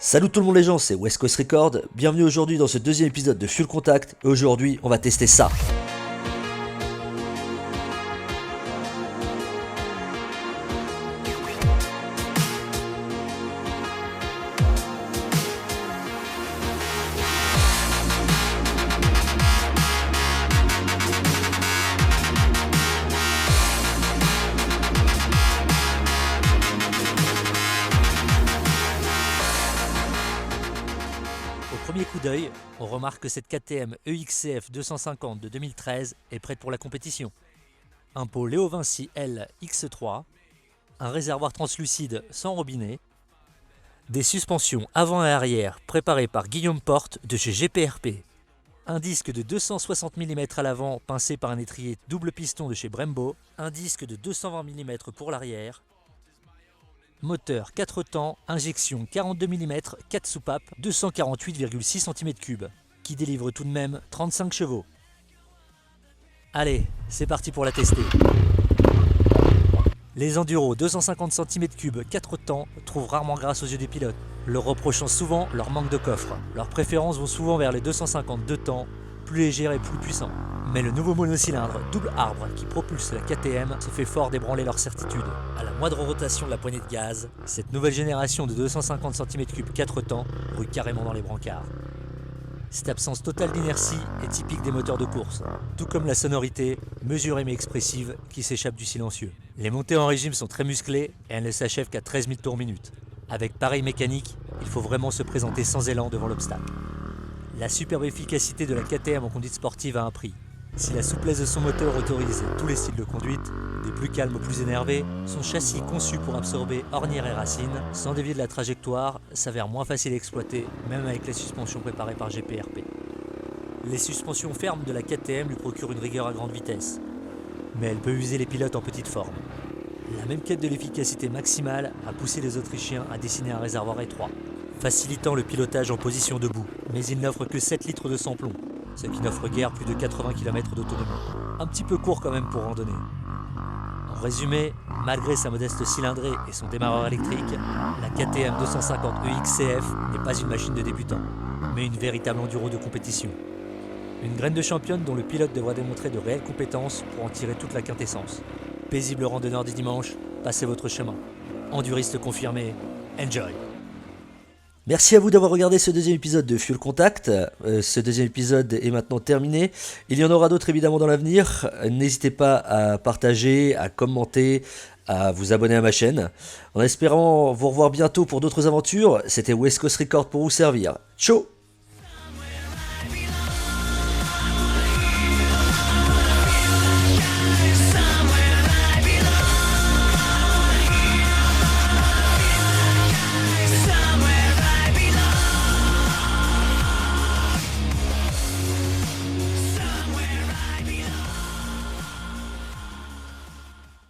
Salut tout le monde les gens, c'est West Coast Record, bienvenue aujourd'hui dans ce deuxième épisode de Fuel Contact, et aujourd'hui on va tester ça. Au premier coup d'œil, on remarque que cette KTM EXCF 250 de 2013 est prête pour la compétition. Un pot Léo Vinci L X3, un réservoir translucide sans robinet, des suspensions avant et arrière préparées par Guillaume Porte de chez GPRP, un disque de 260 mm à l'avant pincé par un étrier double piston de chez Brembo, un disque de 220 mm pour l'arrière, moteur 4 temps, injection 42 mm, 4 soupapes, 248,6 cm3, qui délivre tout de même 35 chevaux. Allez, c'est parti pour la tester. Les enduros 250 cm3, 4 temps, trouvent rarement grâce aux yeux des pilotes, leur reprochant souvent leur manque de coffre. Leurs préférences vont souvent vers les 250 2 temps, plus légers et plus puissants. Mais le nouveau monocylindre double arbre qui propulse la KTM se fait fort d'ébranler leur certitude. À la moindre rotation de la poignée de gaz, cette nouvelle génération de 250 cm3 4 temps brûle carrément dans les brancards. Cette absence totale d'inertie est typique des moteurs de course, tout comme la sonorité, mesurée mais expressive, qui s'échappe du silencieux. Les montées en régime sont très musclées et elles ne s'achèvent qu'à 13 000 tours minute. Avec pareille mécanique, il faut vraiment se présenter sans élan devant l'obstacle. La superbe efficacité de la KTM en conduite sportive a un prix. Si la souplesse de son moteur autorise tous les styles de conduite, des plus calmes aux plus énervés, son châssis conçu pour absorber ornières et racines, sans dévier de la trajectoire, s'avère moins facile à exploiter, même avec les suspensions préparées par GPRP. Les suspensions fermes de la KTM lui procurent une rigueur à grande vitesse, mais elle peut user les pilotes en petite forme. La même quête de l'efficacité maximale a poussé les Autrichiens à dessiner un réservoir étroit, facilitant le pilotage en position debout, mais il n'offre que 7 litres de sans-plomb, ce qui n'offre guère plus de 80 km d'autonomie. Un petit peu court quand même pour randonner. En résumé, malgré sa modeste cylindrée et son démarreur électrique, la KTM 250 EXCF n'est pas une machine de débutant, mais une véritable enduro de compétition. Une graine de championne dont le pilote devra démontrer de réelles compétences pour en tirer toute la quintessence. Paisible randonneur du dimanche, passez votre chemin. Enduriste confirmé, enjoy! Merci à vous d'avoir regardé ce deuxième épisode de Fuel Contact. Ce deuxième épisode est maintenant terminé. Il y en aura d'autres évidemment dans l'avenir. N'hésitez pas à partager, à commenter, à vous abonner à ma chaîne. En espérant vous revoir bientôt pour d'autres aventures, c'était West Coast Record pour vous servir. Ciao!